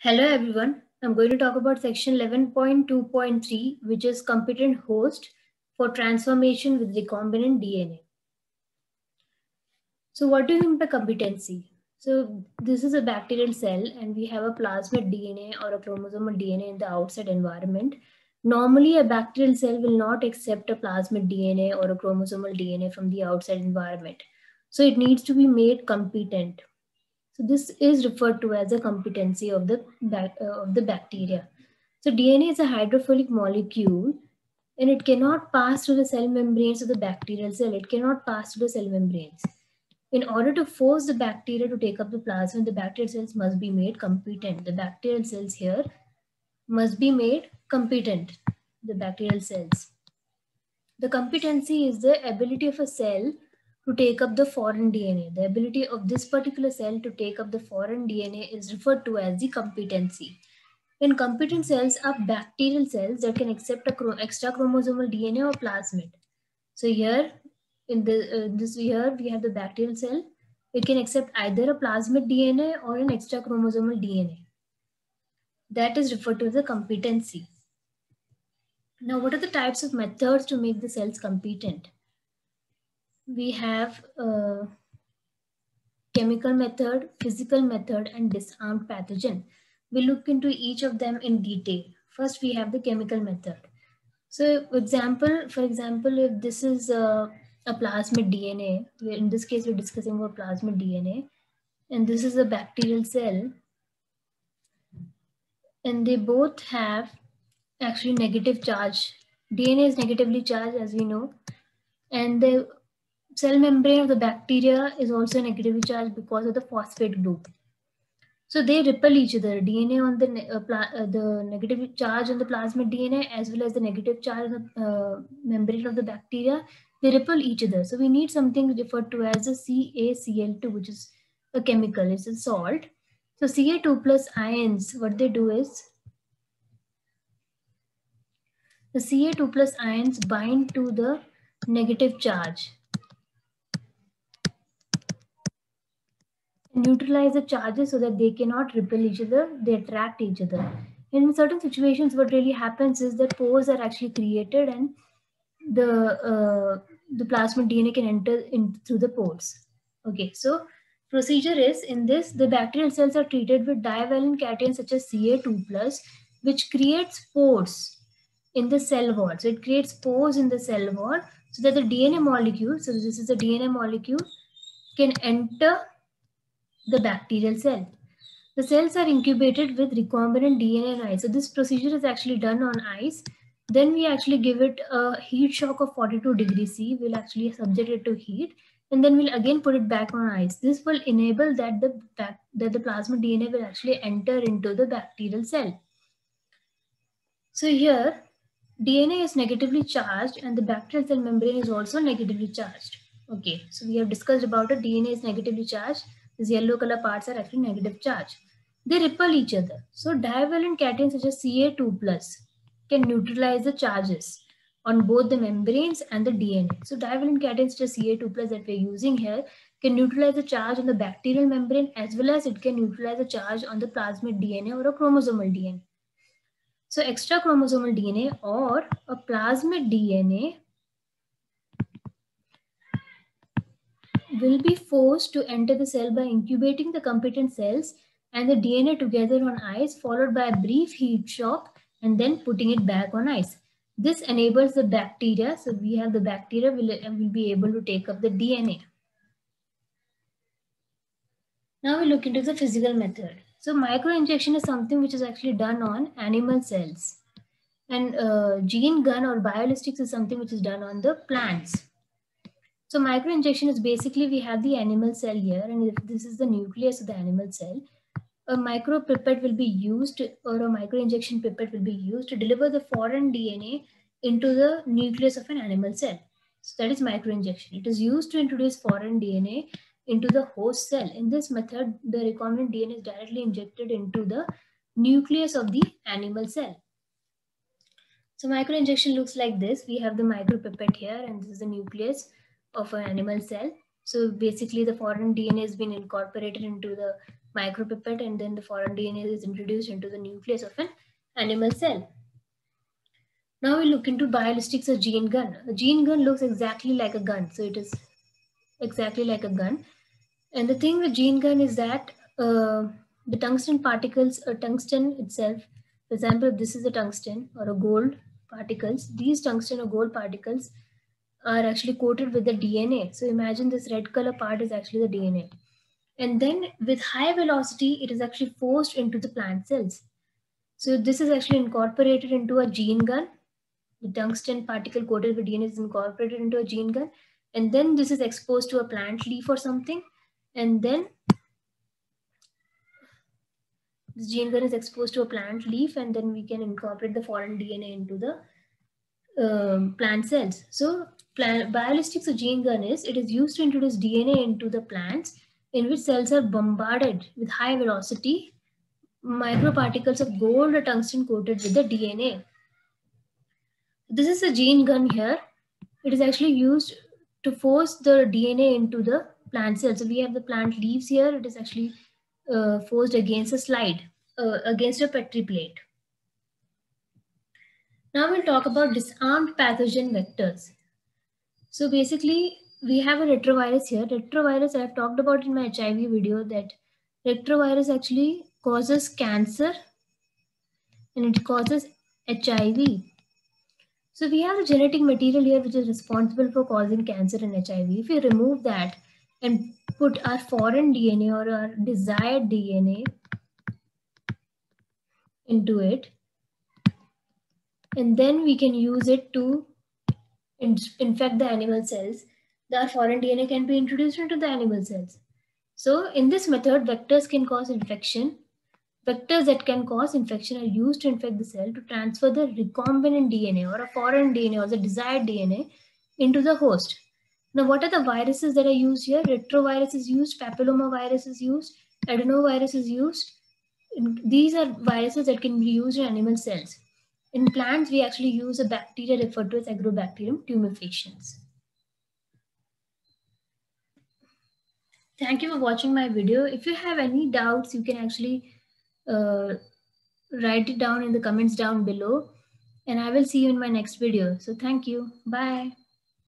Hello everyone, I'm going to talk about section 11.2.3, which is competent host for transformation with recombinant DNA. So what do you mean by competency? So this is a bacterial cell and we have a plasmid DNA or a chromosomal DNA in the outside environment. Normally a bacterial cell will not accept a plasmid DNA or a chromosomal DNA from the outside environment. So it needs to be made competent. So this is referred to as a competency of the bacteria. So DNA is a hydrophilic molecule and it cannot pass through the cell membranes of the bacterial cell. It cannot pass through the cell membranes. In order to force the bacteria to take up the plasmid, the bacterial cells must be made competent. The bacterial cells here must be made competent, the bacterial cells. The competency is the ability of a cell to take up the foreign DNA. The ability of this particular cell to take up the foreign DNA is referred to as the competency. And competent cells are bacterial cells that can accept extra chromosomal DNA or plasmid. So here, in this here, we have the bacterial cell. It can accept either a plasmid DNA or an extra chromosomal DNA. That is referred to as a competency. Now, what are the types of methods to make the cells competent? We have chemical method, physical method, and disarmed pathogen. We'll look into each of them in detail. First, we have the chemical method. So, for example, if this is a plasmid DNA, in this case, we're discussing about plasmid DNA, and this is a bacterial cell, and they both have actually negative charge. DNA is negatively charged, as we know, and the cell membrane of the bacteria is also negatively charged because of the phosphate group. So they repel each other. DNA on the negative charge on the plasmid DNA as well as the negative charge on the membrane of the bacteria, they repel each other. So we need something referred to as a CaCl2, which is a chemical. It's a salt. So Ca2 plus ions, what they do is the Ca2 plus ions bind to the negative charge, neutralize the charges so that they cannot repel each other, they attract each other. And in certain situations, what really happens is that pores are actually created and the plasmid DNA can enter in through the pores. Okay, so procedure is, in this, the bacterial cells are treated with divalent cations such as Ca2 plus, which creates pores in the cell wall. So it creates pores in the cell wall so that the DNA molecule, so this is a DNA molecule, can enter the bacterial cell. The cells are incubated with recombinant DNA and ice. So this procedure is actually done on ice. Then we actually give it a heat shock of 42 degrees C. We'll actually subject it to heat, and then we'll again put it back on ice. This will enable that the plasmid DNA will actually enter into the bacterial cell. So here, DNA is negatively charged and the bacterial cell membrane is also negatively charged. Okay, so we have discussed about it. DNA is negatively charged. These yellow color parts are actually negative charge. They repel each other. So divalent cations such as Ca2 plus can neutralize the charges on both the membranes and the DNA. So divalent cations such as Ca2 plus that we're using here can neutralize the charge on the bacterial membrane as well as it can neutralize the charge on the plasmid DNA or a chromosomal DNA. So extra chromosomal DNA or a plasmid DNA will be forced to enter the cell by incubating the competent cells and the DNA together on ice, followed by a brief heat shock and then putting it back on ice. This enables the bacteria, so we have the bacteria will be able to take up the DNA. Now we look into the physical method. So microinjection is something which is actually done on animal cells. And gene gun or biolistics is something which is done on the plants. So microinjection is basically, we have the animal cell here, and if this is the nucleus of the animal cell, a micropipette will be used, or a microinjection pipette will be used to deliver the foreign DNA into the nucleus of an animal cell. So that is microinjection. It is used to introduce foreign DNA into the host cell. In this method, the recombinant DNA is directly injected into the nucleus of the animal cell. So microinjection looks like this. We have the micropipette here, and this is the nucleus of an animal cell. So basically the foreign DNA has been incorporated into the micropipette, and then the foreign DNA is introduced into the nucleus of an animal cell. Now we look into biolistics of gene gun. A gene gun looks exactly like a gun. So it is exactly like a gun. And the thing with gene gun is that the tungsten particles, or tungsten itself, for example, if this is a tungsten or a gold particles, these tungsten or gold particles are actually coated with the DNA. So imagine this red color part is actually the DNA. And then with high velocity, it is actually forced into the plant cells. So this is actually incorporated into a gene gun. The tungsten particle coated with DNA is incorporated into a gene gun. And then this is exposed to a plant leaf or something. And then this gene gun is exposed to a plant leaf, and then we can incorporate the foreign DNA into the plant cells. So biolistics of gene gun is, it is used to introduce DNA into the plants in which cells are bombarded with high velocity microparticles of gold or tungsten coated with the DNA. This is a gene gun here. It is actually used to force the DNA into the plant cells. So we have the plant leaves here. It is actually forced against a slide, against a Petri plate. Now we'll talk about disarmed pathogen vectors. So basically, we have a retrovirus here. Retrovirus, I've talked about in my HIV video that retrovirus actually causes cancer and it causes HIV. So we have the genetic material here which is responsible for causing cancer and HIV. If we remove that and put our foreign DNA or our desired DNA into it, and then we can use it to infect the animal cells, the foreign DNA can be introduced into the animal cells. So in this method, vectors can cause infection. Vectors that can cause infection are used to infect the cell to transfer the recombinant DNA or a foreign DNA or the desired DNA into the host. Now, what are the viruses that are used here? Retrovirus is used, papillomavirus is used, adenovirus is used. These are viruses that can be used in animal cells. In plants, we actually use a bacteria referred to as Agrobacterium tumefaciens. Thank you for watching my video. If you have any doubts, you can actually write it down in the comments down below, and I will see you in my next video. So thank you. Bye.